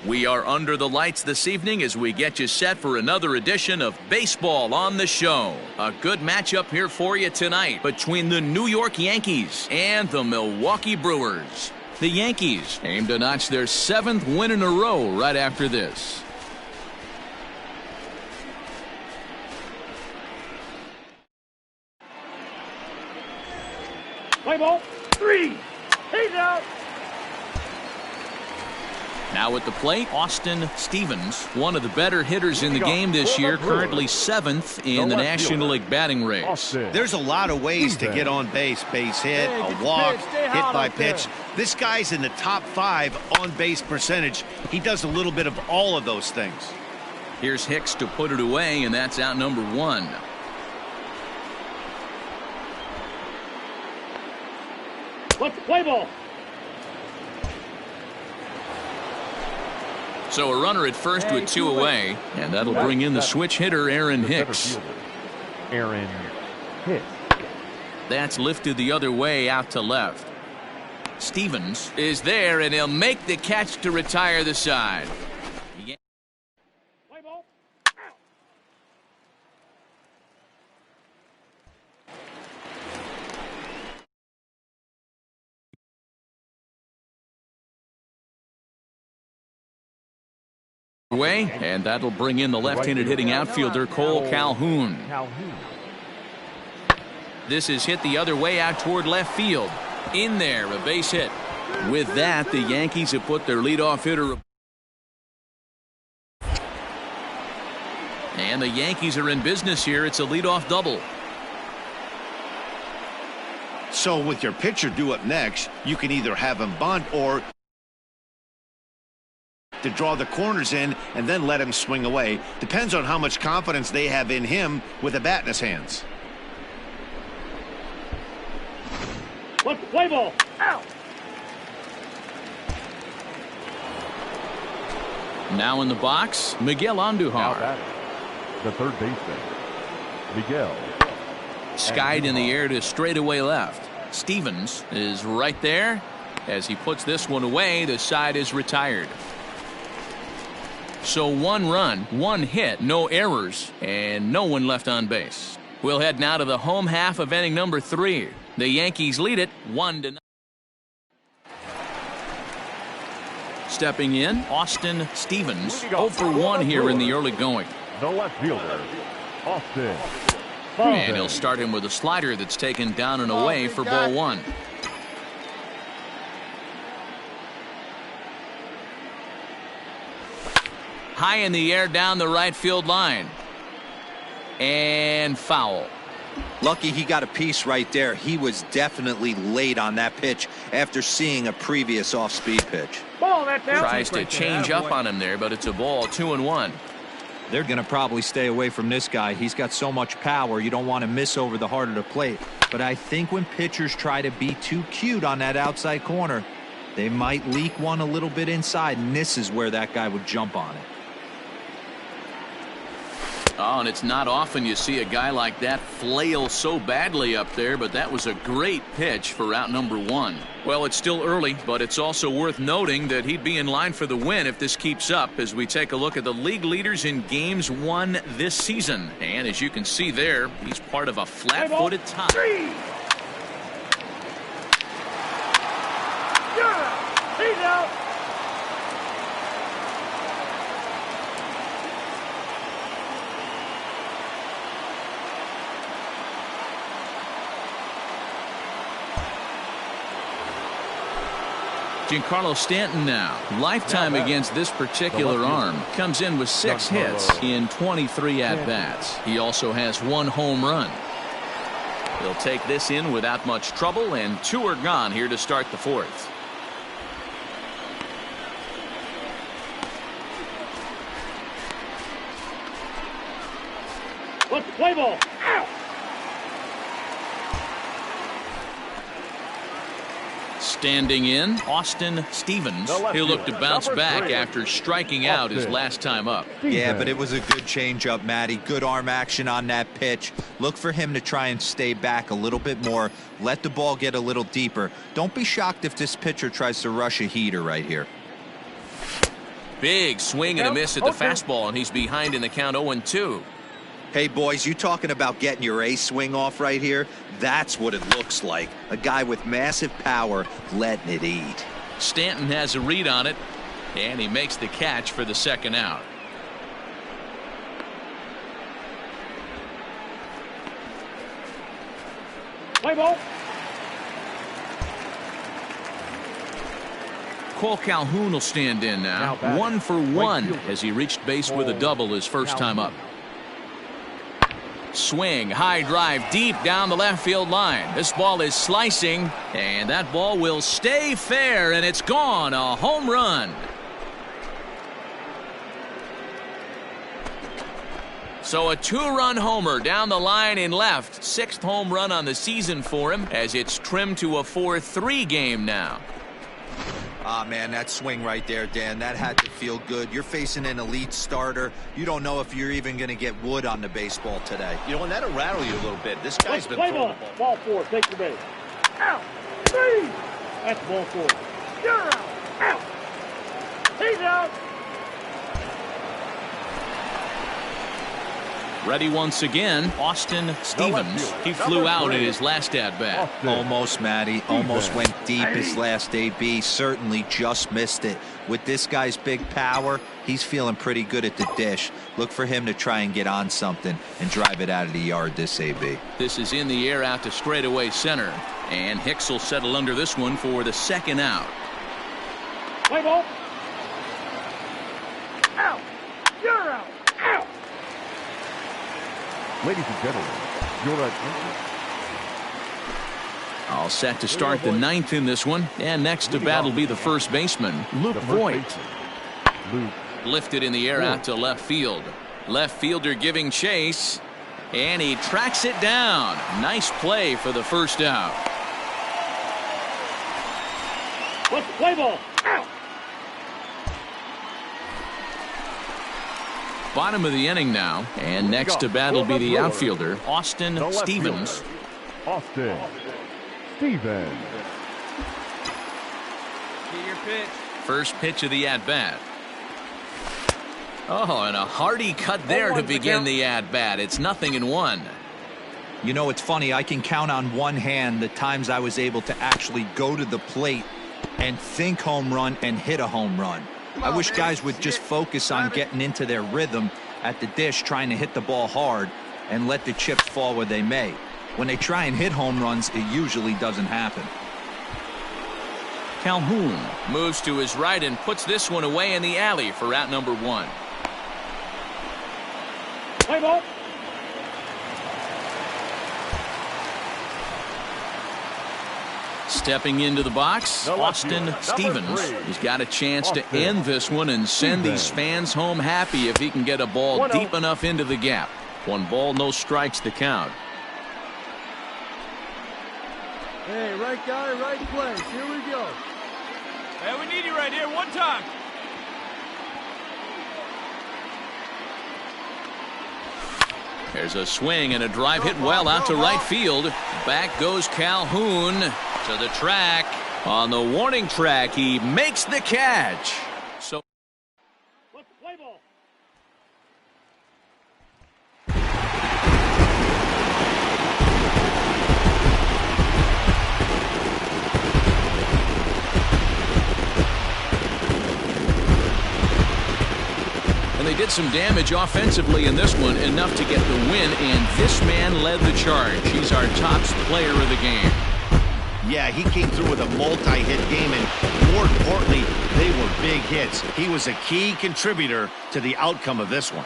We are under the lights this evening as we get you set for another edition of Baseball on the Show. A good matchup here for you tonight between the New York Yankees and the Milwaukee Brewers. The Yankees aim to notch their 7th win in a row right after this. Play ball. 3. He's out. Now at the plate, Austin Stevens, one of the better hitters in the game this year, currently 7th in the National League batting race. There's a lot of ways to get on base. Base hit, a walk, hit by pitch. This guy's in the top 5 on base percentage. He does a little bit of all of those things. Here's Hicks to put it away, and that's out number 1. What's the play ball? So a runner at first with 2 away, and that'll bring in the switch hitter Aaron Hicks. Aaron Hicks. That's lifted the other way out to left. Stevens is there, and he'll make the catch to retire the side. Play ball. Way, and that'll bring in the left-handed hitting outfielder Cole Calhoun. This is hit the other way out toward left field. In there, a base hit. With that, the Yankees have put their leadoff hitter. And the Yankees are in business here. It's a leadoff double. So with your pitcher due up next, you can either have him bunt or to draw the corners in and then let him swing away. Depends on how much confidence they have in him with a bat in his hands. What's the play ball? Out. Now in the box, Miguel Andujar. The third baseman, Miguel. Skied in the air to straightaway left. Stevens is right there. As he puts this one away, the side is retired. So 1 run, 1 hit, no errors, and no one left on base. We'll head now to the home half of inning number 3. The Yankees lead it 1-0. Stepping in, Austin Stevens, 0 for 1 here in the early going. The left fielder, Austin. And he'll start him with a slider that's taken down and away for ball 1. High in the air down the right field line. And foul. Lucky he got a piece right there. He was definitely late on that pitch after seeing a previous off-speed pitch. Ball, that's out. Tries to change up on him there, but it's a ball. 2-1. They're going to probably stay away from this guy. He's got so much power. You don't want to miss over the heart of the plate. But I think when pitchers try to be too cute on that outside corner, they might leak one a little bit inside, and this is where that guy would jump on it. Oh, and it's not often you see a guy like that flail so badly up there, but that was a great pitch for out number 1. Well, it's still early, but it's also worth noting that he'd be in line for the win if this keeps up as we take a look at the league leaders in games won this season. And as you can see there, he's part of a flat-footed tie. 3. Yeah, he's out. Giancarlo Stanton now. Lifetime against this particular arm. Comes in with 6 hits in 23 at-bats. He also has 1 home run. He'll take this in without much trouble, and 2 are gone here to start the 4th. What's the play ball? Out. Standing in, Austin Stevens. He'll look to bounce back after striking out his last time up. Yeah, but it was a good changeup, Matty. Good arm action on that pitch. Look for him to try and stay back a little bit more. Let the ball get a little deeper. Don't be shocked if this pitcher tries to rush a heater right here. Big swing and a miss at the fastball, and he's behind in the count 0-2. Hey, boys, you talking about getting your ace swing off right here? That's what it looks like. A guy with massive power letting it eat. Stanton has a read on it, and he makes the catch for the second out. Play ball. Cole Calhoun will stand in now. 1 for 1 as he reached base with a double his first time up. Swing, high drive, deep down the left field line. This ball is slicing, and that ball will stay fair, and it's gone. A home run. So a 2-run homer down the line in left. 6th home run on the season for him as it's trimmed to a 4-3 game now. Ah, man, that swing right there, Dan, that had to feel good. You're facing an elite starter. You don't know if you're even going to get wood on the baseball today. You know, and that'll rattle you a little bit. This guy's been play throwing ball. the ball. Ball 4. Take the base. Out. 3. That's ball 4. You're out. Out. He's out. Ready once again, Austin Stevens. He flew out in his last at-bat. Almost, Matty. Almost went deep his last AB. Certainly just missed it. With this guy's big power, he's feeling pretty good at the dish. Look for him to try and get on something and drive it out of the yard this AB. This is in the air out to straightaway center. And Hicks will settle under this one for the second out. Play ball. Out. You're out. Out. Ladies and gentlemen, your attention. All set to start the 9th in this one. And next to bat will be the first baseman, Luke Voigt. Lifted in the air out to left field. Left fielder giving chase. And he tracks it down. Nice play for the first out. What's the play ball? Out. Bottom of the inning now, and next to bat will be the outfielder, Austin Stevens. Austin Stevens. First pitch of the at-bat. Oh, and a hearty cut there to begin the at-bat. It's 0-1. You know, it's funny. I can count on one hand the times I was able to actually go to the plate and think home run and hit a home run. I wish guys would just focus on getting into their rhythm at the dish, trying to hit the ball hard and let the chips fall where they may. When they try and hit home runs, it usually doesn't happen. Calhoun moves to his right and puts this one away in the alley for out number 1. Play ball. Stepping into the box, Austin Stevens. He's got a chance to end this one and send these fans home happy if he can get a ball deep enough into the gap. 1 ball, no strikes the count. Hey, right guy, right place. Here we go. Hey, we need you right here. One time. There's a swing and a drive hit well out to right field. Back goes Calhoun to the track. On the warning track, he makes the catch. So What's the play ball? And they did some damage offensively in this one, enough to get the win, and this man led the charge. He's our top player of the game. Yeah, he came through with a multi-hit game, and more importantly, they were big hits. He was a key contributor to the outcome of this one.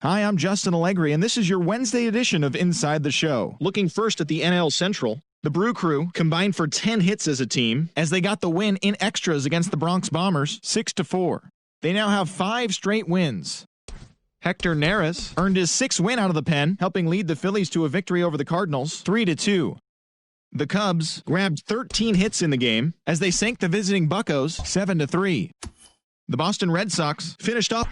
Hi, I'm Justin Allegri, and this is your Wednesday edition of Inside the Show. Looking first at the NL Central, the Brew Crew combined for 10 hits as a team as they got the win in extras against the Bronx Bombers 6-4. They now have 5 straight wins. Hector Neris earned his 6th win out of the pen, helping lead the Phillies to a victory over the Cardinals, 3-2. The Cubs grabbed 13 hits in the game as they sank the visiting Buccos 7-3. The Boston Red Sox finished up.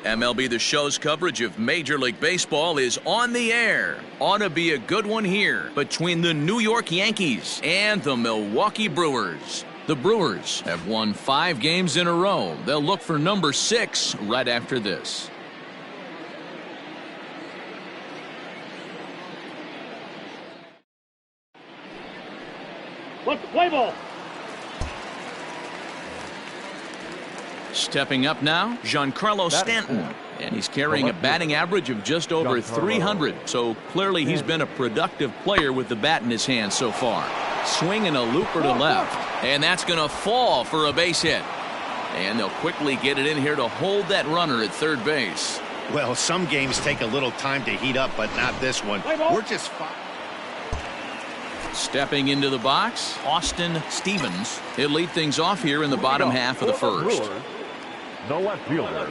MLB The Show's coverage of Major League Baseball is on the air. Ought to be a good one here between the New York Yankees and the Milwaukee Brewers. The Brewers have won 5 games in a row. They'll look for number 6 right after this. What's the play ball? Stepping up now, Giancarlo Stanton. And he's carrying a batting average of just over 300. So clearly he's been a productive player with the bat in his hand so far. Swinging a looper to left. And that's going to fall for a base hit. And they'll quickly get it in here to hold that runner at third base. Well, some games take a little time to heat up, but not this one. We're just fine. Stepping into the box, Austin Stevens. He'll lead things off here in the bottom half of the first. The left fielder,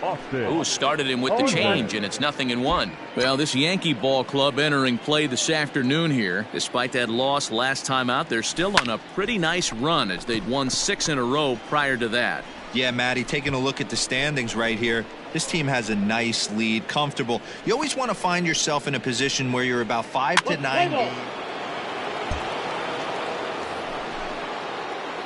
Austin. Who started him with the change, and it's 0-1. Well, this Yankee ball club entering play this afternoon here. Despite that loss last time out, they're still on a pretty nice run as they'd won 6 in a row prior to that. Yeah, Matty, taking a look at the standings right here, this team has a nice lead, comfortable. You always want to find yourself in a position where you're about 5 to 9 games.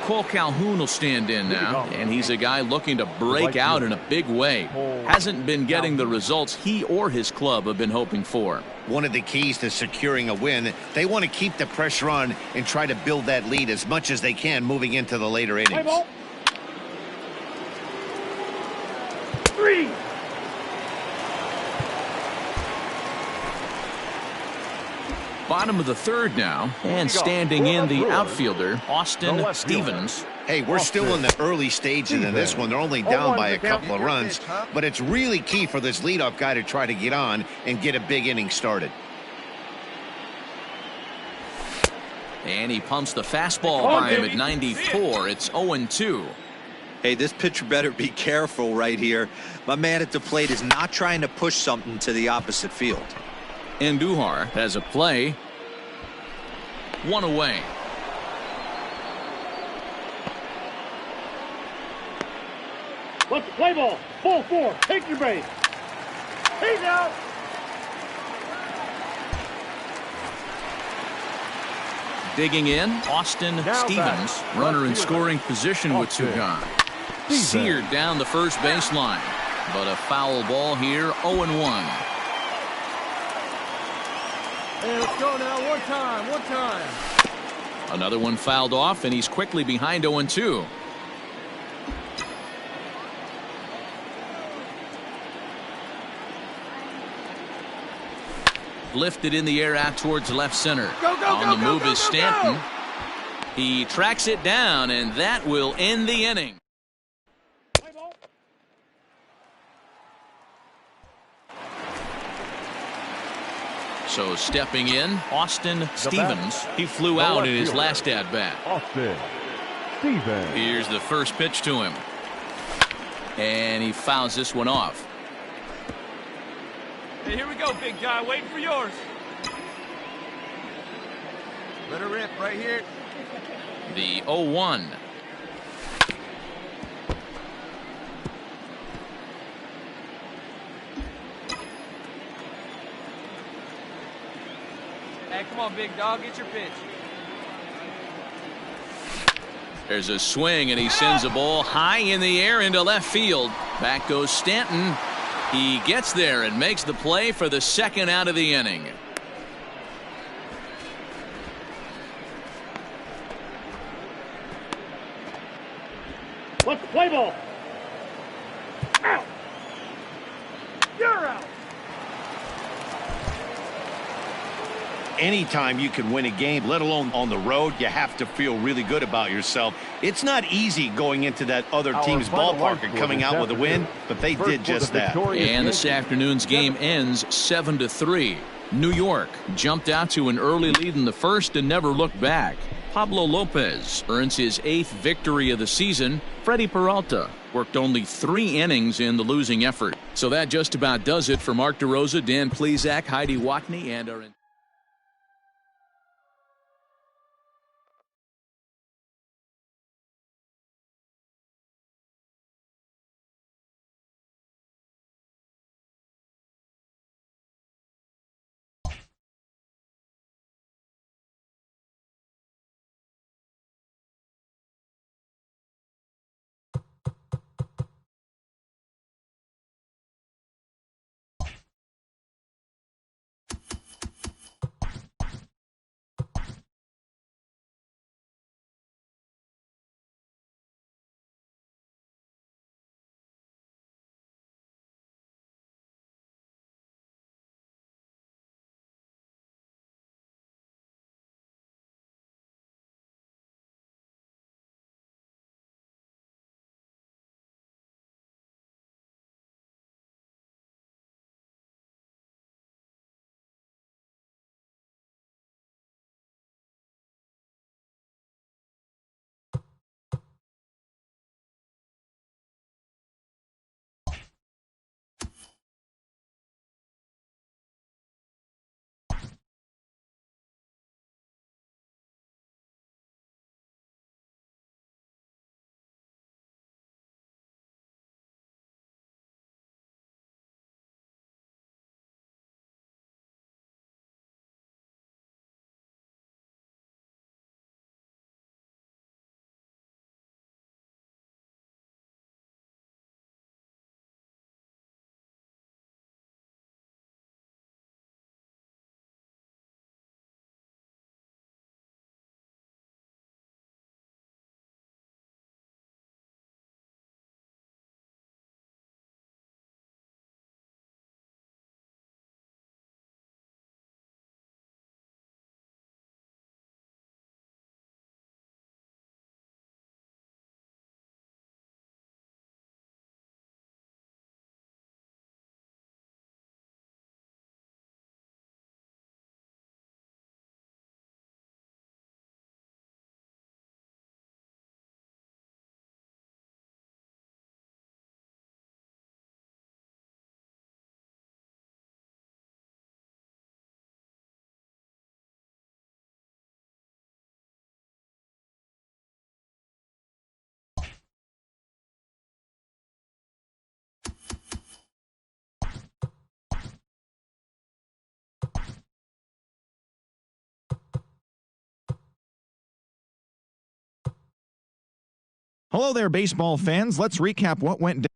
Cole Calhoun will stand in now, and he's a guy looking to break out in a big way. Hasn't been getting the results he or his club have been hoping for. One of the keys to securing a win, they want to keep the pressure on and try to build that lead as much as they can moving into the later innings. 3. Bottom of the third now, and standing in the outfielder, Austin Stevens. Hey, we're still in the early stages of this one. They're only down by a couple of runs, but it's really key for this leadoff guy to try to get on and get a big inning started. And he pumps the fastball by him at 94. It's 0-2. Hey, this pitcher better be careful right here. My man at the plate is not trying to push something to the opposite field. Andujar has a play. 1 away. What's the play ball? Ball 4. Take your base. He's out. Digging in, Austin Stevens. Runner in scoring position with 2 gone. Seared down the first baseline. But a foul ball here, 0-1. Hey, let's go now. One time. Another one fouled off, and he's quickly behind 0-2. Lifted in the air out towards left center. On the move is Stanton. He tracks it down, and that will end the inning. So stepping in, Austin Stevens. He flew out in his last at-bat. Austin Stevens. Here's the first pitch to him. And he fouls this one off. Hey, here we go, big guy. Waiting for yours. Let her rip right here. The 0-1. Hey, come on, big dog. Get your pitch. There's a swing, and he sends a ball high in the air into left field. Back goes Stanton. He gets there and makes the play for the second out of the inning. What's the play ball? Out. You're out. Anytime you can win a game, let alone on the road, you have to feel really good about yourself. It's not easy going into that other team's ballpark and coming out with a win, but they did just that. And this afternoon's game ends 7-3. New York jumped out to an early lead in the first and never looked back. Pablo Lopez earns his 8th victory of the season. Freddie Peralta worked only 3 innings in the losing effort. So that just about does it for Mark DeRosa, Dan Plesac, Heidi Watney, and our Hello there, baseball fans. Let's recap what went down.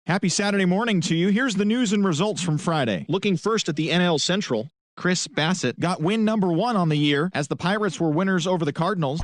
Happy Saturday morning to you. Here's the news and results from Friday. Looking first at the NL Central, Chris Bassett got win number 1 on the year as the Pirates were winners over the Cardinals.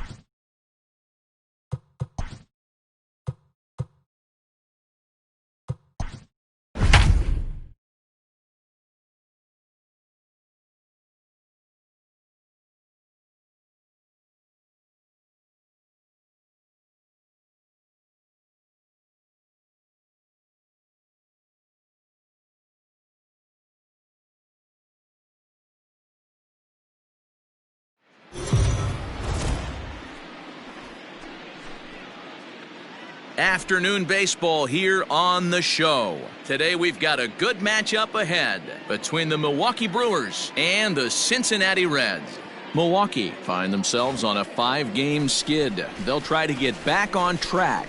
Afternoon baseball here on the show. Today we've got a good matchup ahead between the Milwaukee Brewers and the Cincinnati Reds. Milwaukee find themselves on a 5-game skid. They'll try to get back on track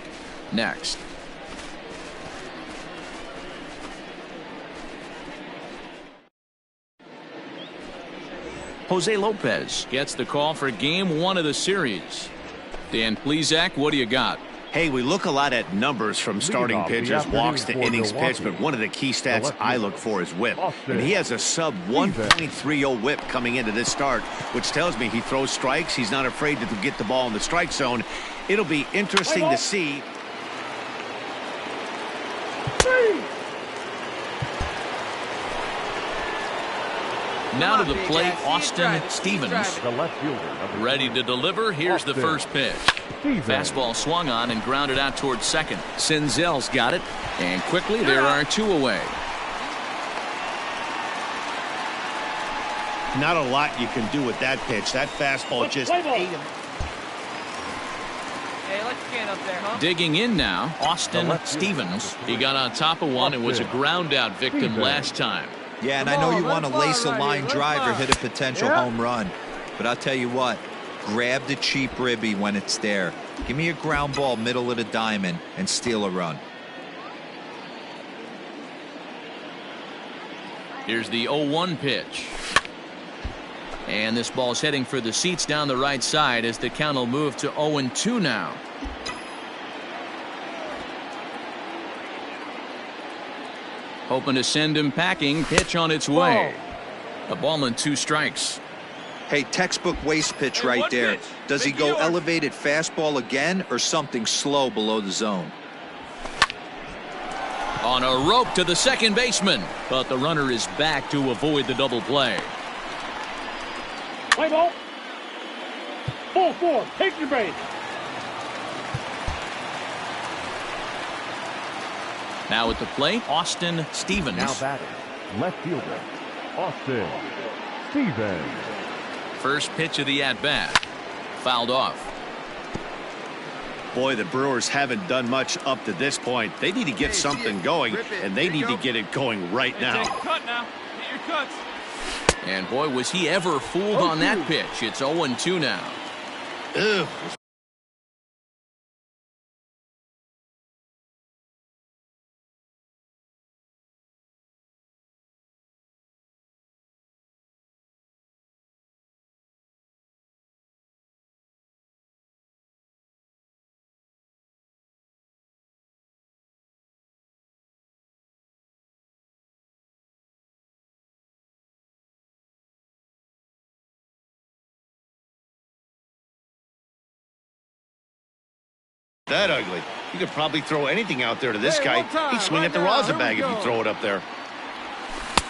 next. Jose Lopez gets the call for game 1 of the series. Dan Plesac, what do you got? Hey, we look a lot at numbers from starting pitchers, walks to innings pitched, but one of the key stats I look for is whip. And he has a sub 1.30 whip coming into this start, which tells me he throws strikes. He's not afraid to get the ball in the strike zone. It'll be interesting to see. Now to the plate, Austin Stevens. The left fielder. Ready to deliver. Here's the first pitch. Fastball swung on and grounded out towards second. Senzel's got it. And quickly there are two away. Not a lot you can do with that pitch. That fastball just ate him. Hey, let's stand up there, huh? Digging in now, Austin Stevens. He got on top of one and was a ground out victim last time. Yeah, and I know you want to lace a line drive or hit a potential home run. But I'll tell you what, grab the cheap ribby when it's there. Give me a ground ball middle of the diamond and steal a run. Here's the 0-1 pitch. And this ball's heading for the seats down the right side as the count will move to 0-2 now. Hoping to send him packing. Pitch on its way. A ball and 2 strikes. Hey, textbook waste pitch right there. Does he go elevated fastball again or something slow below the zone? On a rope to the second baseman, but the runner is back to avoid the double play. Play ball. Ball 4. Take your base. Now at the plate, Austin Stevens. Now batting, left fielder, Austin Stevens. First pitch of the at-bat. Fouled off. Boy, the Brewers haven't done much up to this point. They need to get something going, and they need to get it going right now. Take a cut now. Get your cuts. And boy, was he ever fooled on that pitch. It's 0-2 now. Ugh. That ugly. You could probably throw anything out there to this guy. He'd swing at the rosin bag if you throw it up there.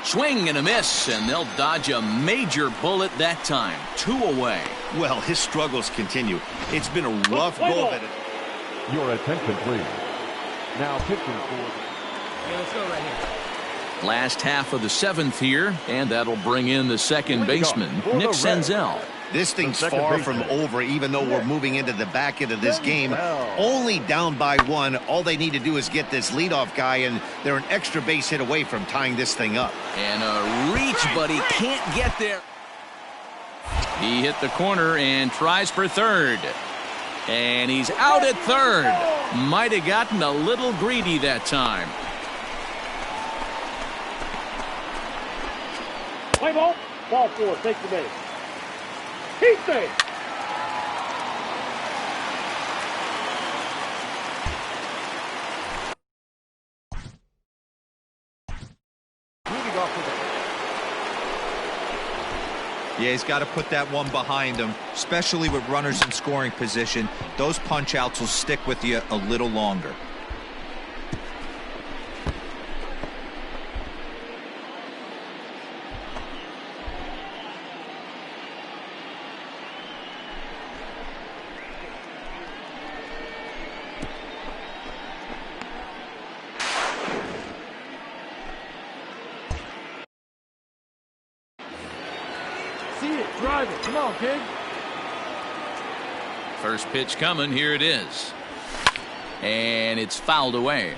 Swing and a miss, and they'll dodge a major bullet that time. 2 away. Well, his struggles continue. It's been a rough go of it. Your attention, please. Now pitching for. Hey, let's go right here. Last half of the 7th here, and that'll bring in the second baseman, Nick Senzel. This thing's far from over, even though we're moving into the back end of this game. Only down by 1. All they need to do is get this leadoff guy, and they're an extra base hit away from tying this thing up. And a reach, but he can't get there. He hit the corner and tries for third. And he's out at third. Might have gotten a little greedy that time. Play ball. Ball 4. Take the base. Keep safe. Yeah, he's got to put that one behind him, especially with runners in scoring position. Those punch-outs will stick with you a little longer. Drive it. Come on, kid. First pitch coming. Here it is. And it's fouled away.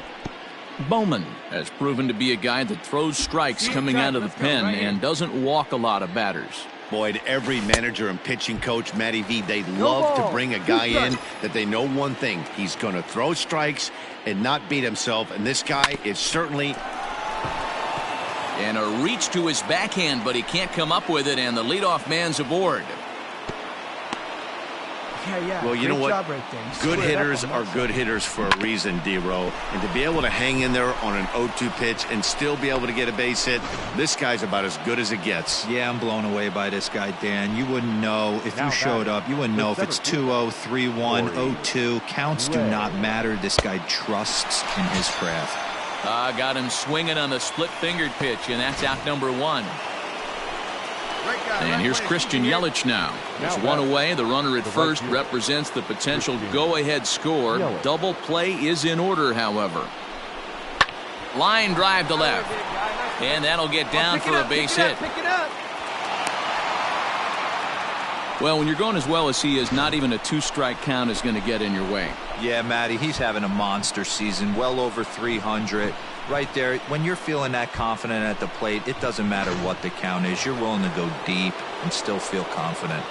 Bowman has proven to be a guy that throws strikes coming out of the pen and doesn't walk a lot of batters. Boyd, every manager and pitching coach, Matty V, they love to bring a guy in that they know one thing. He's going to throw strikes and not beat himself. And this guy is certainly... And a reach to his backhand, but he can't come up with it, and the leadoff man's aboard. Okay, yeah. Well, you know Great what? job right there. You Good squared up hitters on are that good side. hitters for a reason, D-Row. And to be able to hang in there on an 0-2 pitch and still be able to get a base hit, this guy's about as good as it gets. Yeah, I'm blown away by this guy, Dan. You wouldn't know if Now you showed batting, up. You wouldn't know if it's 2-0, 3-1, 0-2. Counts do not matter. This guy trusts in his craft. Got him swinging on the split-fingered pitch, and that's out number one. And here's Christian Yelich now. There's one away. The runner at first represents the potential go-ahead score. Double play is in order, however. Line drive to left. And that'll get down for a base hit. Pick it up. Well, when you're going as well as he is, not even a two-strike count is going to get in your way. Yeah, Matty, he's having a monster season, well over 300. Right there, when you're feeling that confident at the plate, it doesn't matter what the count is. You're willing to go deep and still feel confident.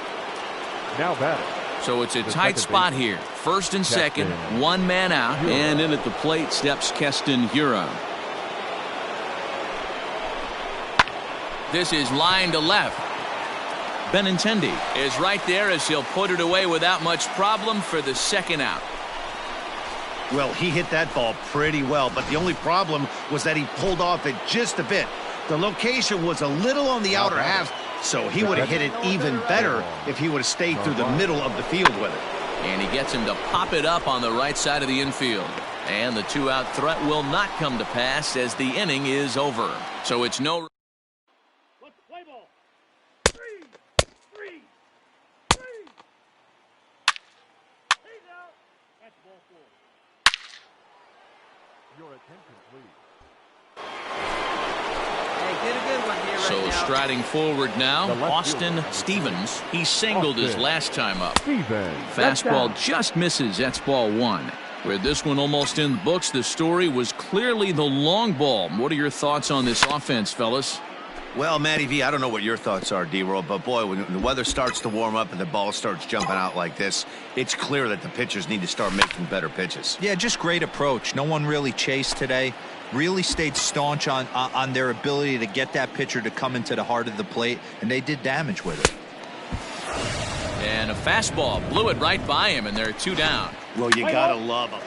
Now batting. So it's a The tight second spot baseman. here. First and second, Keston one man out, Hiura. and in at the plate steps Keston Hiura. This is line to left. Benintendi is right there as he'll put it away without much problem for the second out. Well, he hit that ball pretty well, but the only problem was that he pulled off it just a bit. The location was a little on the outer half, so he would have hit it even better if he would have stayed through the middle of the field with it. And he gets him to pop it up on the right side of the infield. And the two-out threat will not come to pass as the inning is over. So it's no... Let's play ball. Three. He's out. That's ball four. Your attention, please. Hey, get a good one here So right now. striding forward now, The left Austin fielder. Stevens. He singled his Austin. last time up. Stevens. Fastball just misses. That's ball one. With this one almost in the books, the story was clearly the long ball. What are your thoughts on this offense, fellas? Well, Matty V, I don't know what your thoughts are, D-Roll, but boy, when the weather starts to warm up and the ball starts jumping out like this, it's clear that the pitchers need to start making better pitches. Yeah, just great approach. No one really chased today. Really stayed staunch on their ability to get that pitcher to come into the heart of the plate, and they did damage with it. And a fastball blew it right by him, and there are two down. Well, you gotta love them.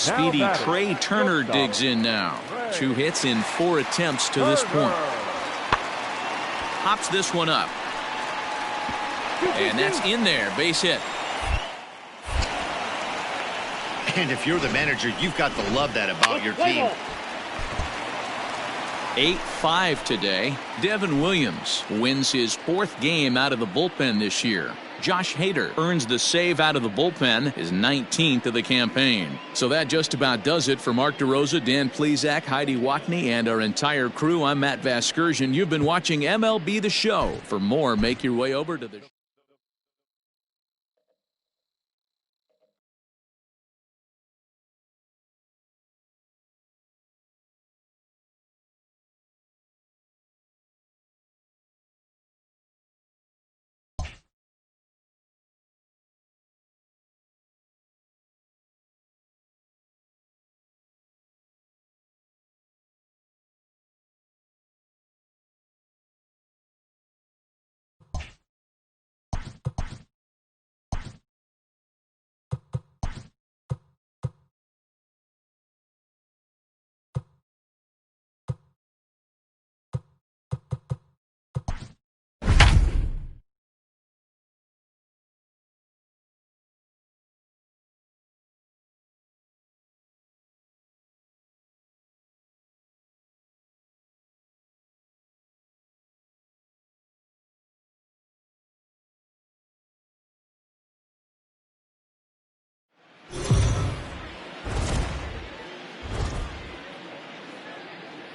Speedy batting, Trey Turner shortstop. digs in now. 2 hits in 4 attempts to this point. Hops this one up. And that's in there. Base hit. And if you're the manager, you've got to love that about your team. 8-5 today. Devin Williams wins his 4th game out of the bullpen this year. Josh Hader earns the save out of the bullpen, his 19th of the campaign. So that just about does it for Mark DeRosa, Dan Plesac, Heidi Watney, and our entire crew. I'm Matt Vasgersian. You've been watching MLB The Show. For more, make your way over to the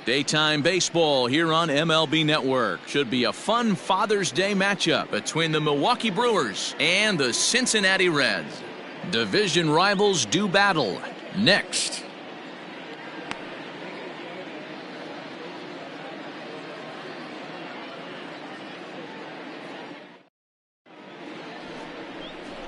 Daytime baseball here on MLB Network. Should be a fun Father's Day matchup between the Milwaukee Brewers and the Cincinnati Reds. Division rivals do battle. Next.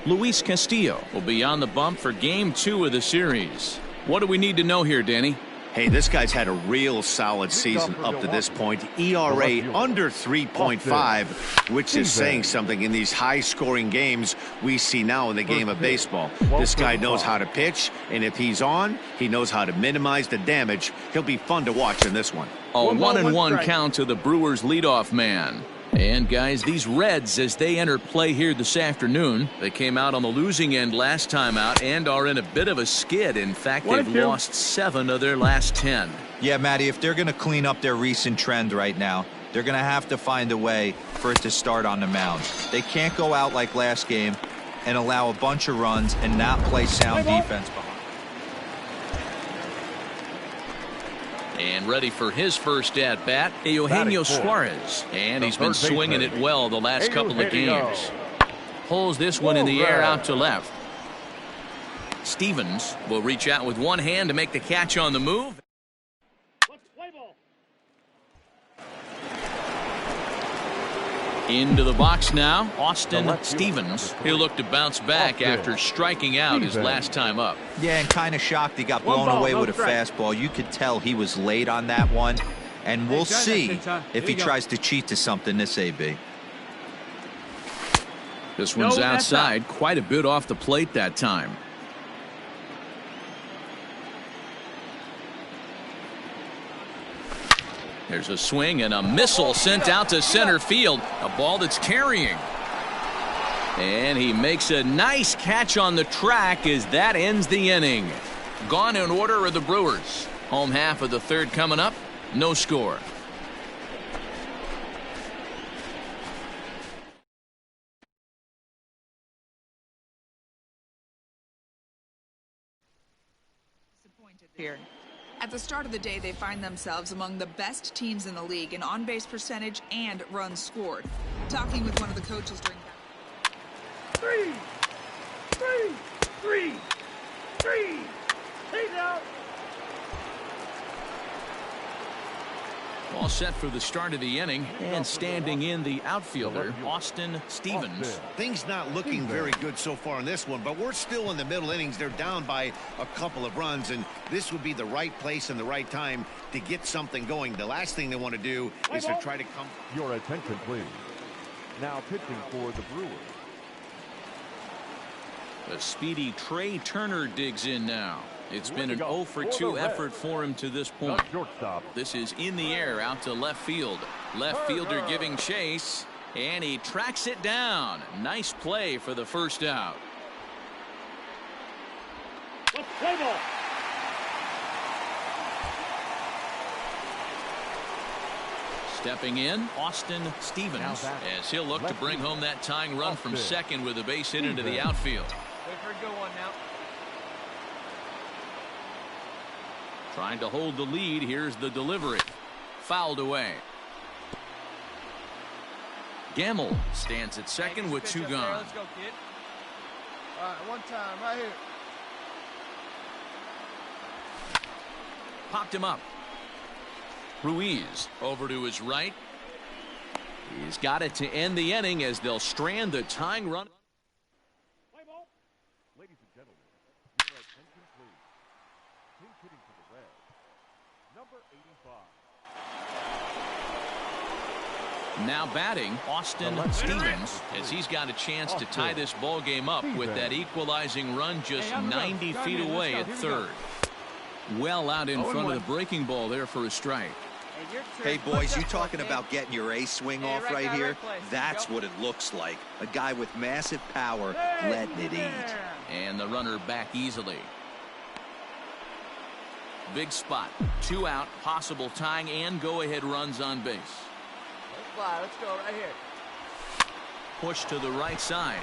Luis Castillo will be on the bump for Game 2 of the series. What do we need to know here, Danny? Hey, this guy's had a real solid season up to this point. ERA under 3.5, which is saying something in these high-scoring games we see now in the game of baseball. This guy knows how to pitch, and if he's on, he knows how to minimize the damage. He'll be fun to watch in this one. A 1-1 count to the Brewers leadoff man. And guys, these Reds, as they enter play here this afternoon, they came out on the losing end last time out and are in a bit of a skid. In fact, they've lost 7 of their last 10. Yeah, Matty, if they're going to clean up their recent trend right now, they're going to have to find a way for it to start on the mound. They can't go out like last game and allow a bunch of runs and not play sound defense behind. And ready for his first at-bat, Eugenio Suarez. And he's been swinging it well the last couple of games. Pulls this one in the air out to left. Stevens will reach out with one hand to make the catch on the move. Into the box now, Austin Stevens. He'll look to bounce back after striking out his last time up. Yeah, and kind of shocked he got blown away with a fastball. You could tell he was late on that one, and we'll see if he tries to cheat to something this AB. This one's outside, quite a bit off the plate that time. There's a swing and a missile sent out to center field. A ball that's carrying. And he makes a nice catch on the track as that ends the inning. Gone in order are the Brewers. Home half of the third coming up. No score. Here. At the start of the day, they find themselves among the best teams in the league in on-base percentage and runs scored. Talking with one of the coaches during that. Three. Hey now. All set for the start of the inning, and standing in the outfielder, Austin Stevens. Things not looking very good so far in this one, but we're still in the middle innings. They're down by a couple of runs, and this would be the right place and the right time to get something going. The last thing they want to do is to try to come. Your attention, please. Now pitching for the Brewers. The speedy Trey Turner digs in now. It's been an 0 for 2 effort for him to this point. This is in the air out to left field. Left fielder giving chase, and he tracks it down. Nice play for the first out. Stepping in, Austin Stevens, as he'll look to bring home that tying run from second with a base hit into the outfield. Wait for a good one now. Trying to hold the lead. Here's the delivery. Fouled away. Gamble stands at second with 2 gone. Let's go, kid. All right, one time, right here. Popped him up. Ruiz over to his right. He's got it to end the inning as they'll strand the tying run. Ladies and gentlemen, your attention, please. Team hitting to the red. Number 85. Now batting, Austin Stevens, as he's got a chance to tie this ball game up with that equalizing run just 90 feet away at third. Well out in front of the breaking ball there for a strike. Hey, boys, you talking about getting your A swing off right here? That's what it looks like. A guy with massive power letting it eat. And the runner back easily. Big spot. 2 out, possible tying and go-ahead runs on base. Let's go right here. Push to the right side.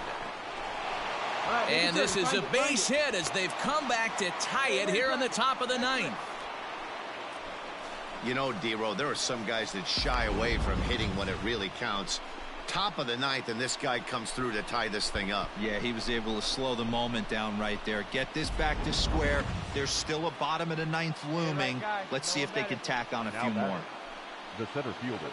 And this is a base hit as they've come back to tie it here in the top of the 9th. You know, D-Row, there are some guys that shy away from hitting when it really counts. Top of the ninth, and this guy comes through to tie this thing up. Yeah, he was able to slow the moment down right there. Get this back to square. There's still a bottom of the ninth looming. Let's see if they can tack on a few more. The center fielder.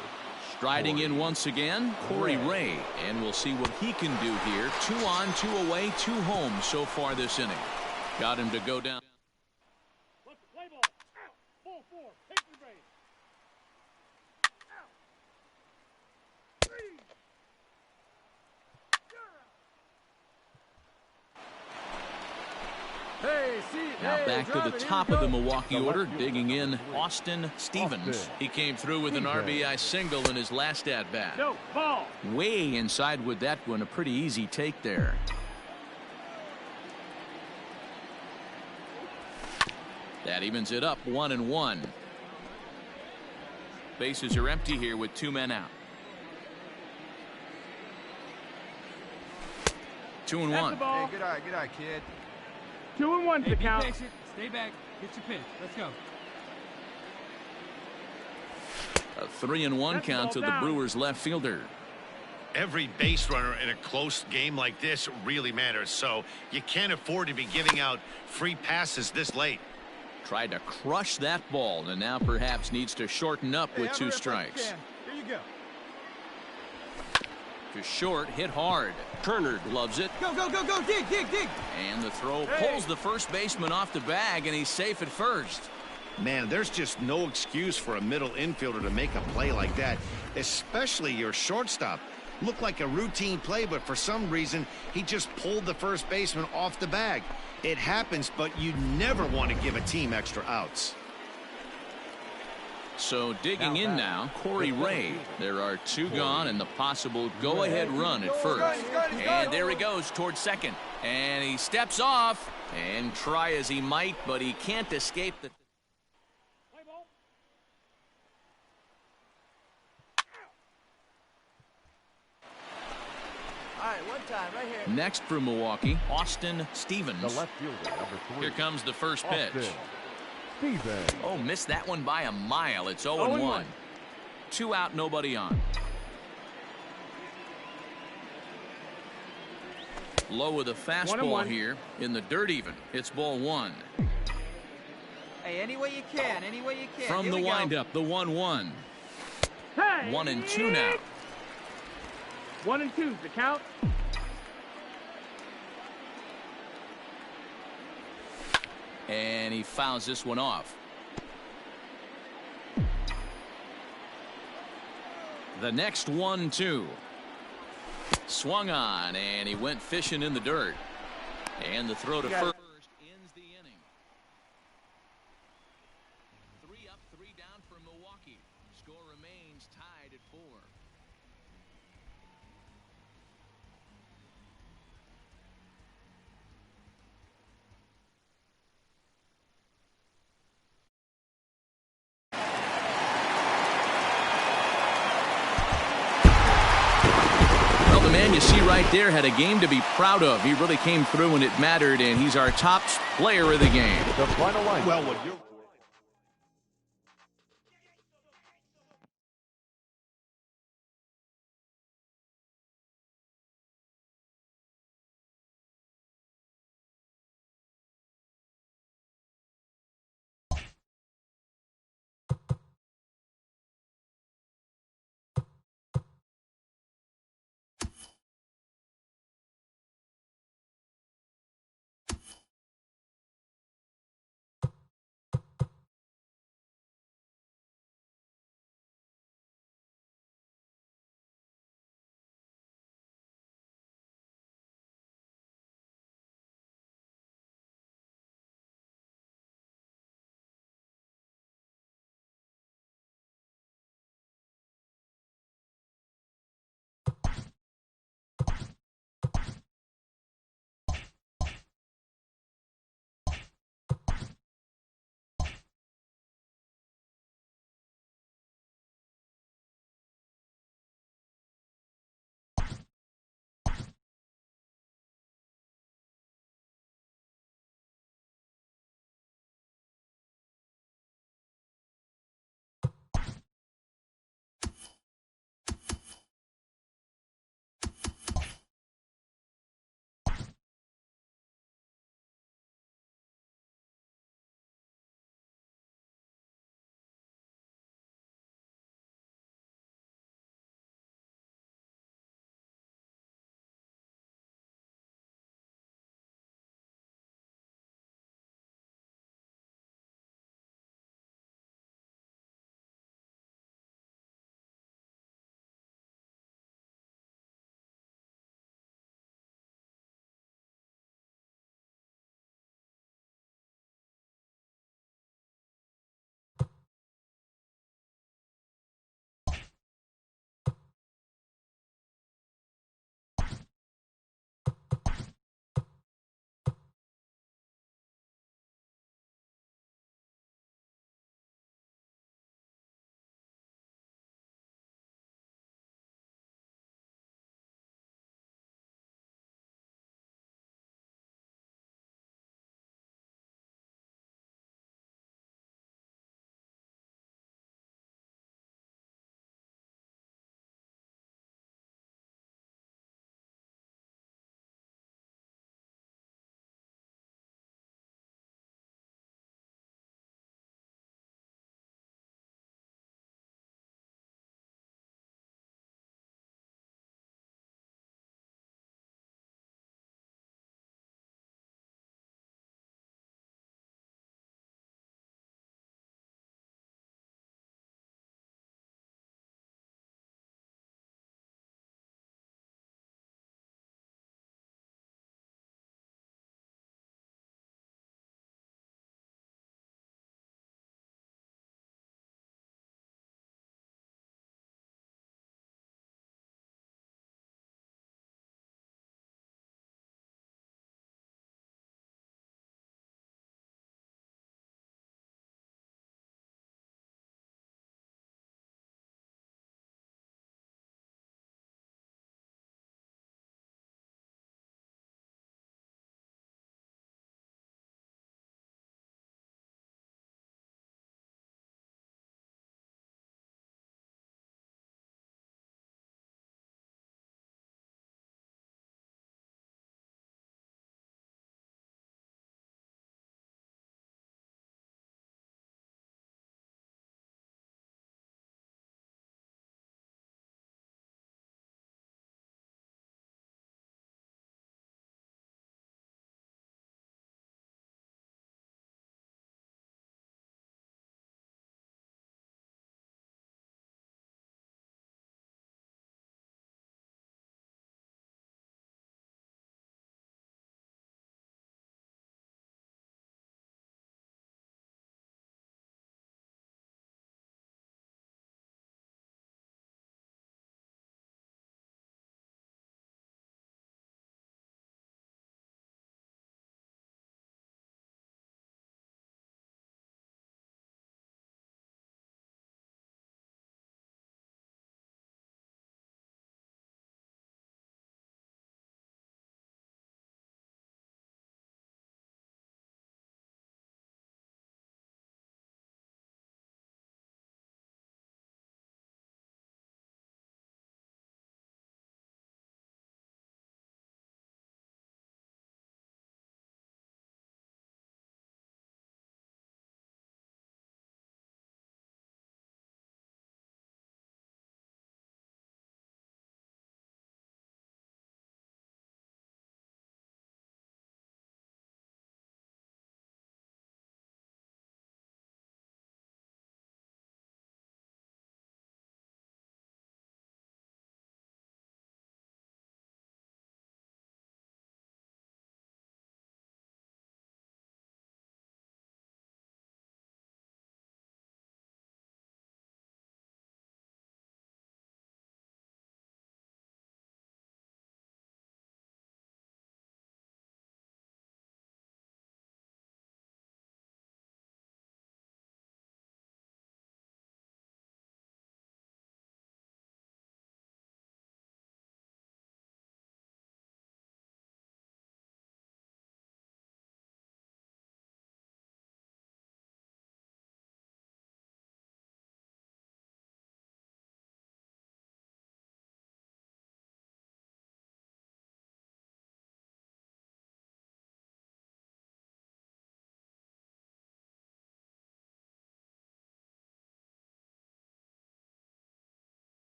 Striding in once again, Corey Ray. And we'll see what he can do here. 2 on, 2 away, 2 home so far this inning. Got him to go down. Let's play ball. Out. Ball 4. Take the base. Out. 3. Hey, see, Now hey, back to drive the it, top here of we the go. Milwaukee order, digging in Austin Stevens. Austin. He came through with an RBI single in his last at-bat. No, ball. Way inside with that one, a pretty easy take there. That evens it up, 1-1. Bases are empty here with 2 men out. 2-1. Hey, Good eye, kid. 2-1 to count. patient. Stay back. Get your pitch. Let's go. A 3-1 That's count all to the down. Brewers left fielder. Every base runner in a close game like this really matters, so you can't afford to be giving out free passes this late. Tried to crush that ball and now perhaps needs to shorten up with 2 strikes. Here you go. To short, hit hard. Turner loves it. Go, go, go, go. Dig, dig, dig. And the throw pulls the first baseman off the bag, and he's safe at first. Man, there's just no excuse for a middle infielder to make a play like that, especially your shortstop. Looked like a routine play, but for some reason, he just pulled the first baseman off the bag. It happens, but you never want to give a team extra outs. So digging in now, Corey Ray. There are 2 gone and the possible go-ahead run at first. And there he goes towards second. And he steps off and try as he might, but he can't escape the... Play ball. All right, one time, right here. Next for Milwaukee, Austin Stevens. The left fielder, number 3. Here comes the first pitch. Austin Stevens. Oh, missed that one by a mile. It's 0-1. 0-1. 2 out, nobody on. Low with a fastball 1-1. here in the dirt even. It's ball 1. Hey, any way you can. Any way you can. From Here the we go. windup, the 1-1. Hey. 1-2 now. 1-2 to count. And he fouls this one off. The next 1-2. Swung on, and he went fishing in the dirt. And the throw to first ends the inning. 3 up, 3 down for Milwaukee. Score remains tied at 4. Well, the man you see right there had a game to be proud of. He really came through when it mattered, and he's our top player of the game. The final line. Well, what you're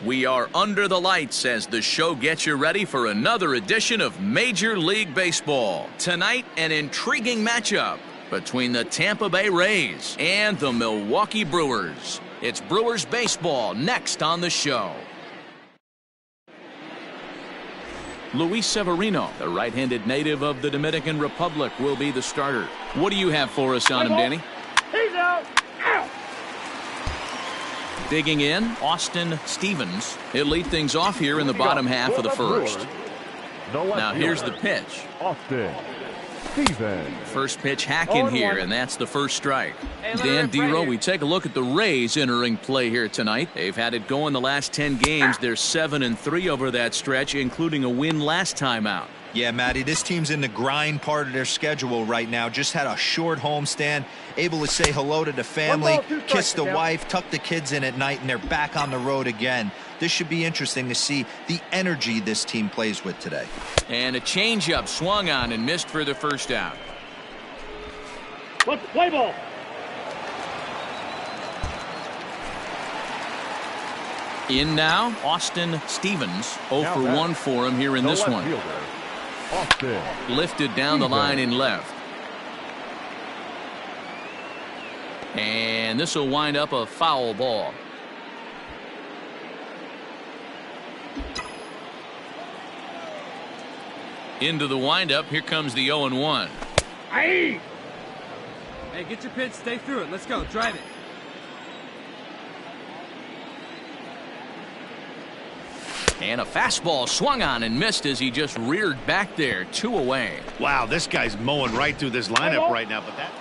We are under the lights as the show gets you ready for another edition of Major League Baseball. Tonight, an intriguing matchup between the Tampa Bay Rays and the Milwaukee Brewers. It's Brewers baseball next on the show. Luis Severino, the right-handed native of the Dominican Republic, will be the starter. What do you have for us on him, Danny? He's out. Out. Digging in, Austin Stevens. He'll lead things off here in the bottom half of the first. Now here's the pitch. Austin Stevens. First pitch hacking here, and that's the first strike. Dan Dero, we take a look at the Rays entering play here tonight. They've had it going the last 10 games. They're 7-3 over that stretch, including a win last time out. Yeah, Matty, this team's in the grind part of their schedule right now. Just had a short homestand, able to say hello to the family, kiss the wife, tuck the kids in at night, and they're back on the road again. This should be interesting to see the energy this team plays with today. And a changeup swung on and missed for the first out. Let's play ball. In now, Austin Stevens. 0 for 1 for him here in this one. Austin. Lifted down the line in left. And this will wind up a foul ball. Into the windup. Here comes the 0-1. Hey, get your pitch. Stay through it. Let's go. Drive it. And a fastball swung on and missed as he just reared back there. 2 away. Wow, this guy's mowing right through this lineup right now, but that...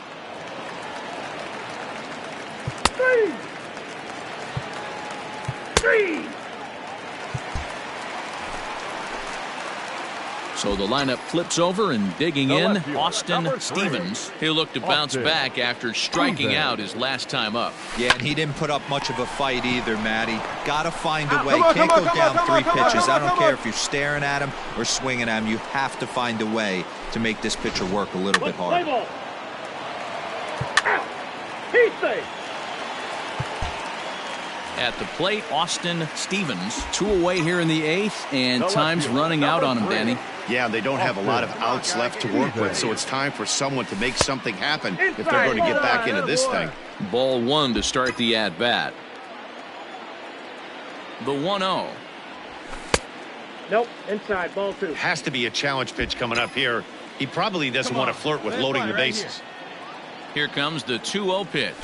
three. So the lineup flips over, and digging in, Austin Stevens. He'll look to bounce back after striking out his last time up. Yeah, and he didn't put up much of a fight either, Matty. Gotta find a way. Can't go down 3 pitches. I don't care if you're staring at him or swinging at him. You have to find a way to make this pitcher work a little bit harder. He's safe. At the plate, Austin Stevens. 2 away here in the 8th, and time's running out on him, Danny. Yeah, they don't have a lot of outs left to work with, so it's time for someone to make something happen if they're going to get back into this thing. Ball 1 to start the at-bat. The 1-0. Nope, inside, ball 2. Has to be a challenge pitch coming up here. He probably doesn't want to flirt with loading the bases. Here comes the 2-0 pitch.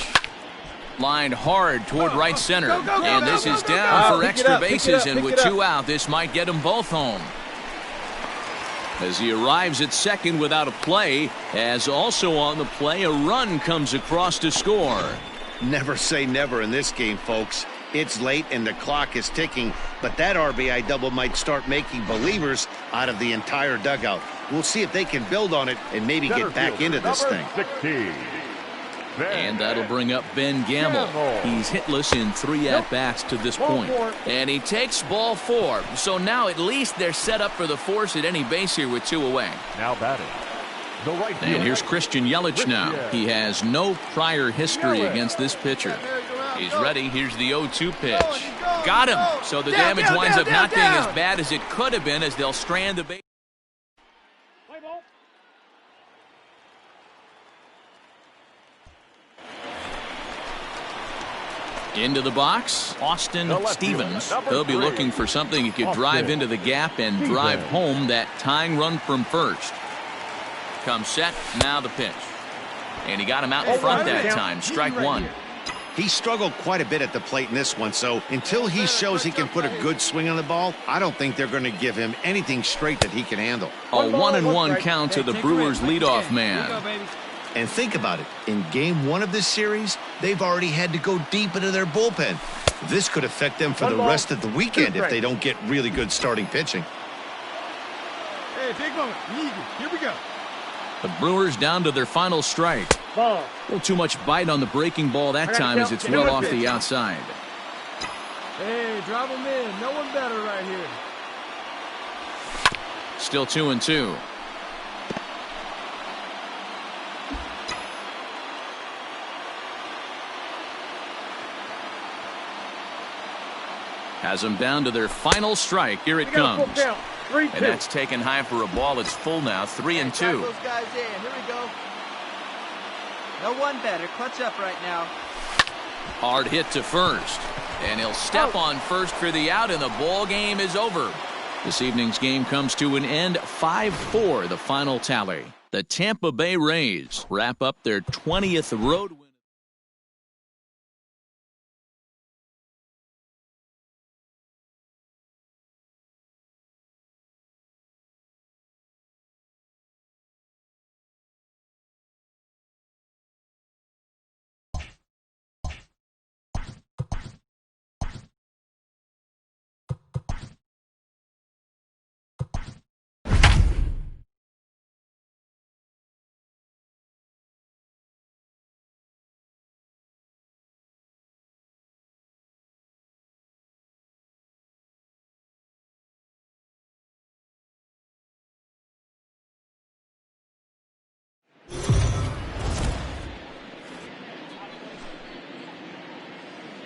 Lined hard toward right center. And this is down for extra bases, and with 2 out, this might get them both home. As he arrives at second without a play, as also on the play, a run comes across to score. Never say never in this game, folks. It's late and the clock is ticking, but that RBI double might start making believers out of the entire dugout. We'll see if they can build on it and maybe get back into this thing. 16. And that'll bring up Ben Gamble. He's hitless in 3 at-bats to this point. And he takes ball 4. So now at least they're set up for the force at any base here with 2 away. Now batting. The right fielder. And here's Christian Yelich now. He has no prior history against this pitcher. He's ready. Here's the 0-2 pitch. Got him. So the damage winds up not being as bad as it could have been as they'll strand the base. Into the box, Austin Stevens. He'll be looking for something he could drive into the gap and drive home that tying run from first. Comes set, now the pitch. And he got him out in front that time, strike 1. He struggled quite a bit at the plate in this one, so until he shows he can put a good swing on the ball, I don't think they're going to give him anything straight that he can handle. A 1-1 count to the Brewers leadoff man. And think about it. In game 1 of this series, they've already had to go deep into their bullpen. This could affect them for the rest of the weekend if they don't get really good starting pitching. Hey, big moment. Here we go. The Brewers down to their final strike. A little too much bite on the breaking ball that time as it's well off the outside. Hey, drop him in. No one better right here. Still 2-2. Has them down to their final strike. Here it comes. And that's taken high for a ball. It's full now, 3-2. Those guys in. Here we go. No one better. Clutch up right now. Hard hit to first. And he'll step on first for the out, and the ball game is over. This evening's game comes to an end, 5-4, the final tally. The Tampa Bay Rays wrap up their 20th road win.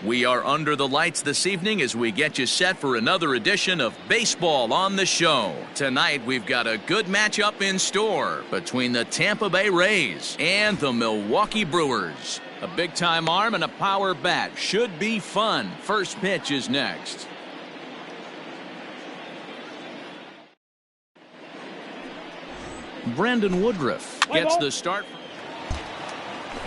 We are under the lights this evening as we get you set for another edition of Baseball on the Show. Tonight we've got a good matchup in store between the Tampa Bay Rays and the Milwaukee Brewers. A big-time arm and a power bat. Should be fun. First pitch is next. Brandon Woodruff gets the start.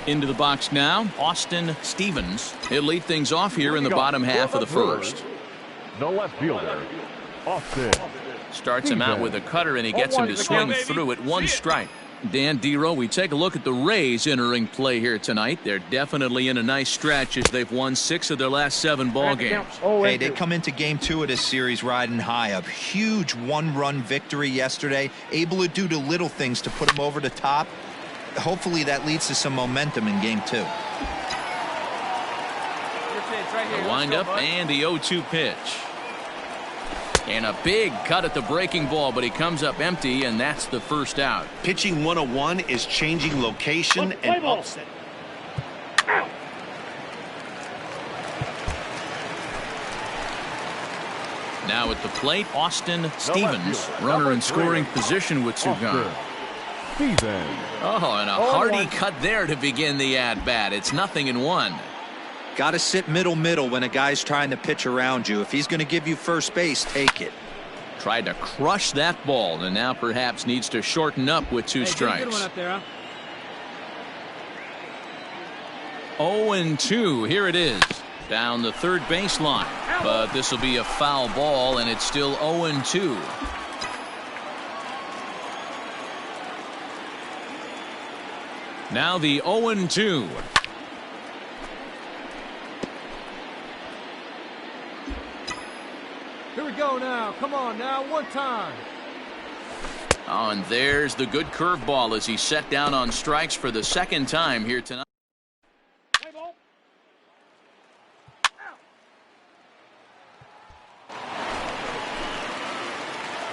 Into the box now, Austin Stevens. He'll lead things off here in the bottom half of the first. The left fielder, Austin. Starts him out with a cutter, and he gets him to swing through at one strike. Dan Dero, we take a look at the Rays entering play here tonight. They're definitely in a nice stretch as they've won 6 of their last 7 ball games. Hey, they come into game 2 of this series riding high. A huge 1-run victory yesterday, able to do the little things to put them over the top. Hopefully that leads to some momentum in game 2. The windup and the 0-2 pitch. And a big cut at the breaking ball, but he comes up empty, and that's the first out. Pitching 101 is changing location and offset. Now at the plate, Austin Stevens, runner in scoring position with 2 gone. Oh, and a hearty cut there to begin the at-bat. It's 0-1. Got to sit middle when a guy's trying to pitch around you. If he's going to give you first base, take it. Tried to crush that ball, and now perhaps needs to shorten up with 2 strikes. Good one up there, huh? 0-2. Here it is. Down the third baseline. But this will be a foul ball, and it's still 0-2. Now the 0-2. Here we go now. Come on now. One time. Oh, and there's the good curveball as he set down on strikes for the 2nd time here tonight.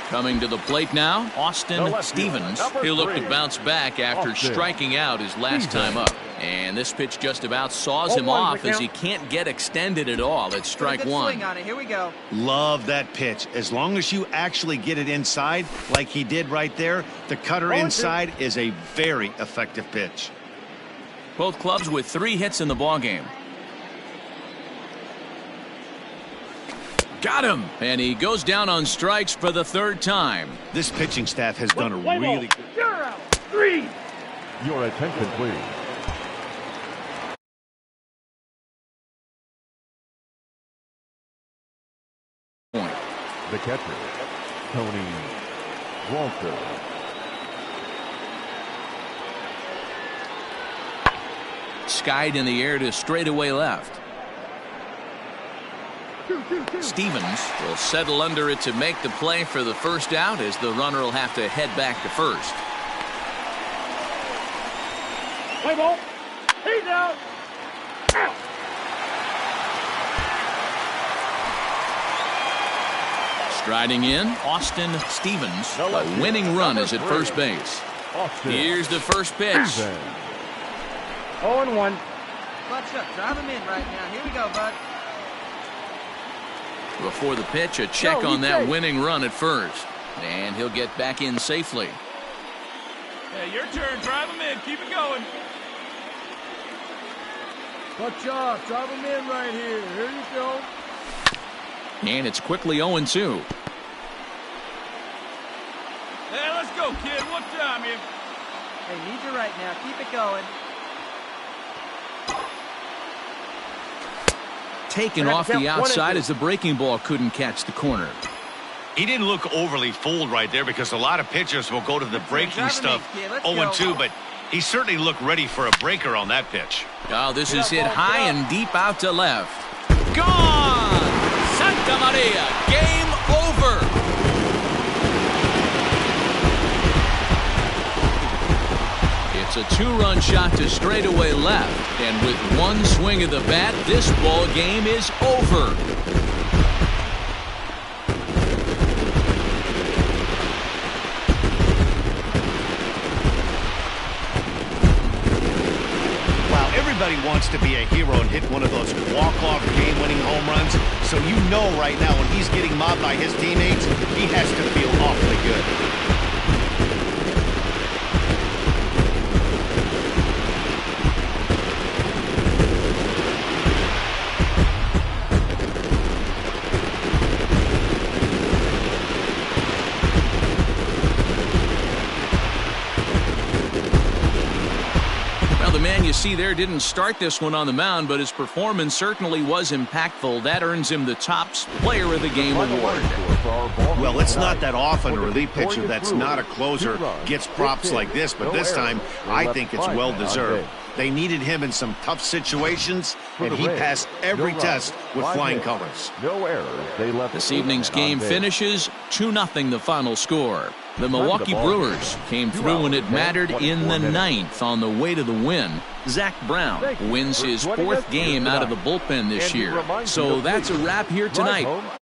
Coming to the plate now, Austin Stevens. He'll look to bounce back after striking out his last time up. And this pitch just about saws him off as he can't get extended at all. It's strike 1. Swing on it. Here we go. Love that pitch. As long as you actually get it inside like he did right there, the cutter inside is a very effective pitch. Both clubs with 3 hits in the ballgame. Got him, and he goes down on strikes for the 3rd time. This pitching staff has done a really good. You're out. 3. Your attention, please. Point. The catcher, Tony Walker. Skied in the air to straightaway left. Stevens will settle under it to make the play for the first out as the runner will have to head back to first. Play ball. He's out. Out. Striding in, Austin Stevens. A winning run is at first base. Here's the first pitch. 0-1. Clutch up. Drive him in right now. Here we go, bud. Before the pitch, a check on that winning run at first. And he'll get back in safely. Hey, your turn. Drive him in. Keep it going. Good job. Drive him in right here. Here you go. And it's quickly 0-2. Hey, let's go, kid. What time here? They need you right now. Keep it going. Taken off the outside as the breaking ball couldn't catch the corner. He didn't look overly fooled right there because a lot of pitchers will go to the breaking stuff 0-2, but he certainly looked ready for a breaker on that pitch. Oh, this is hit high and deep out to left. Gone! Santa Maria, game over. It's a two-run shot to straightaway left, and with one swing of the bat, this ball game is over. Wow, everybody wants to be a hero and hit one of those walk-off game-winning home runs, so you know right now when he's getting mobbed by his teammates, he has to feel awfully good. You see there didn't start this one on the mound, but his performance certainly was impactful. That earns him the Topps Player of the Game award. Well, it's not that often a relief pitcher that's not a closer gets props like this, but this time I think it's well deserved. They needed him in some tough situations, and he passed every test with flying colors. No errors. This evening's game finishes 2-0 the final score. The Milwaukee Brewers came through when it mattered in the 9th on the way to the win. Zach Brown wins his 4th game out of the bullpen this year. So that's a wrap here tonight.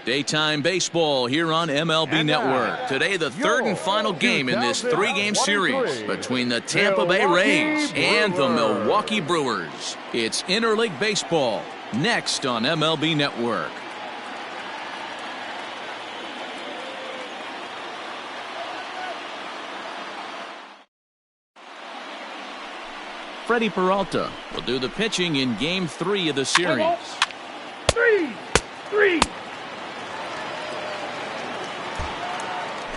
Daytime baseball here on MLB Network. Today, the third and final game in this 3-game series between the Tampa Bay Rays and the Milwaukee Brewers. It's interleague baseball next on MLB Network. Freddie Peralta will do the pitching in Game 3 of the series. 3.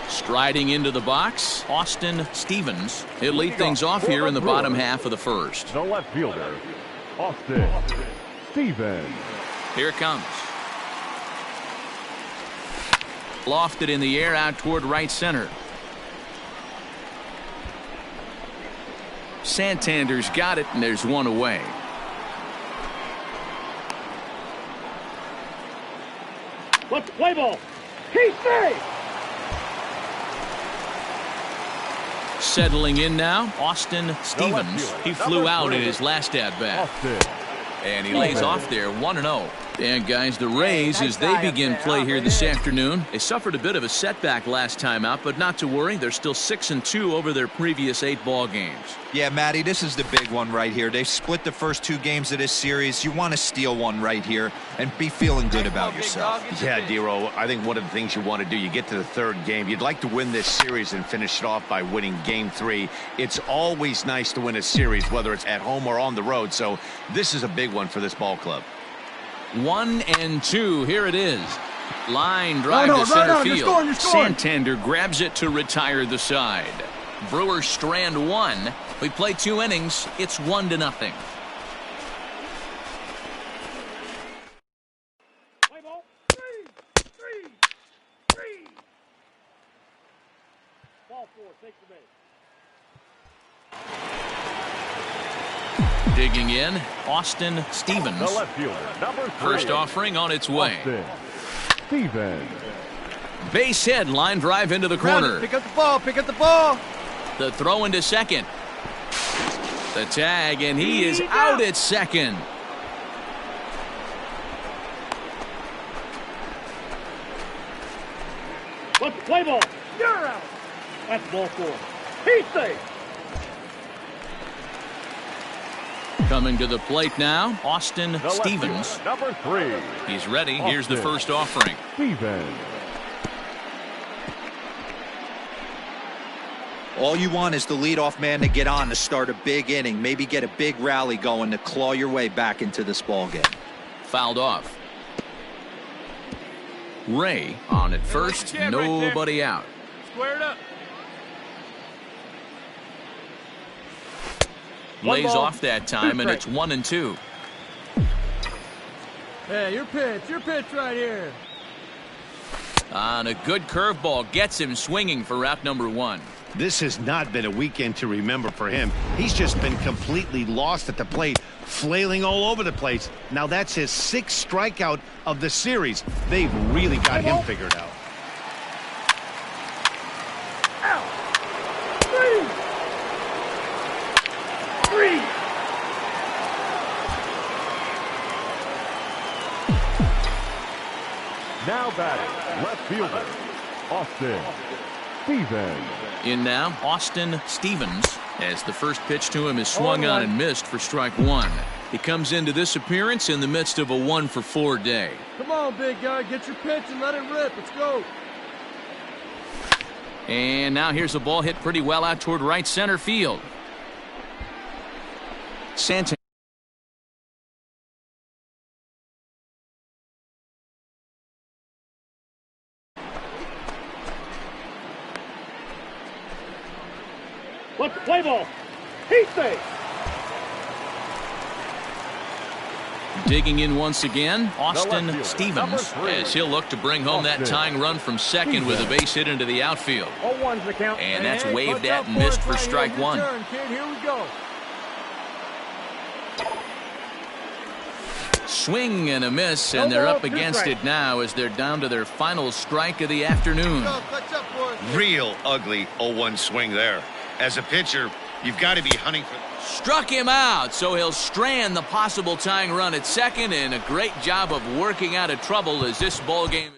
Striding into the box, Austin Stevens. He'll lead things off here in the bottom half of the first. The left fielder, Austin Stevens. Here it comes. Lofted in the air out toward right center. Santander's got it, and there's one away. Let's play ball. He's safe. Settling in now, Austin Stevens. He flew out in his last at-bat. And he lays off there 1-0. And guys, the Rays, as they begin play here this afternoon, they suffered a bit of a setback last time out, but not to worry. They're still 6-2 over their previous 8 ball games. Yeah, Matty, this is the big one right here. They've split the first 2 games of this series. You want to steal one right here and be feeling good about yourself. Yeah, Dero, I think one of the things you want to do, you get to the 3rd game, you'd like to win this series and finish it off by winning Game 3. It's always nice to win a series, whether it's at home or on the road, so this is a big one for this ball club. 1-2. Here it is. Line drive to center field. You're scoring. Santander grabs it to retire the side. Brewers strand one. We play 2 innings. It's 1-0. Play ball. Three. Ball 4. Take the base. Digging in, Austin Stevens. The left fielder, number 3. First offering on its way. Austin Stevens. Base hit, line drive into the corner. Pick up the ball. The throw into second. The tag, and he is out at second. Let's play ball. You're out. That's ball 4. He's safe. Coming to the plate now, Austin Stevens. Number 3. He's ready. Here's the first offering. Stevens. All you want is the leadoff man to get on to start a big inning, maybe get a big rally going to claw your way back into this ball game. Fouled off. Ray on at first, nobody out. Squared up. Lays off that time, and it's 1-2. Hey, your pitch right here. On a good curveball, gets him swinging for out number 1. This has not been a weekend to remember for him. He's just been completely lost at the plate, flailing all over the place. Now that's his 6th strikeout of the series. They've really got him figured out. Three. Now batting, left fielder, Austin Stevens. In now, Austin Stevens, as the first pitch to him is swung on and missed for strike 1. He comes into this appearance in the midst of a 1-for-4 day. Come on, big guy. Get your pitch and let it rip. Let's go. And now here's a ball hit pretty well out toward right center field. Santander. Let's play ball. He's safe. Digging in once again, Austin Stevens, as he'll look to bring home that tying run from second with a base hit into the outfield. 0-1's the count. And that's waved at and missed for strike 1. Here we go. Swing and a miss, and they're up against it now as they're down to their final strike of the afternoon. Real ugly 0-1 swing there. As a pitcher, you've got to be hunting for... Struck him out, so he'll strand the possible tying run at second, and a great job of working out of trouble as this ball game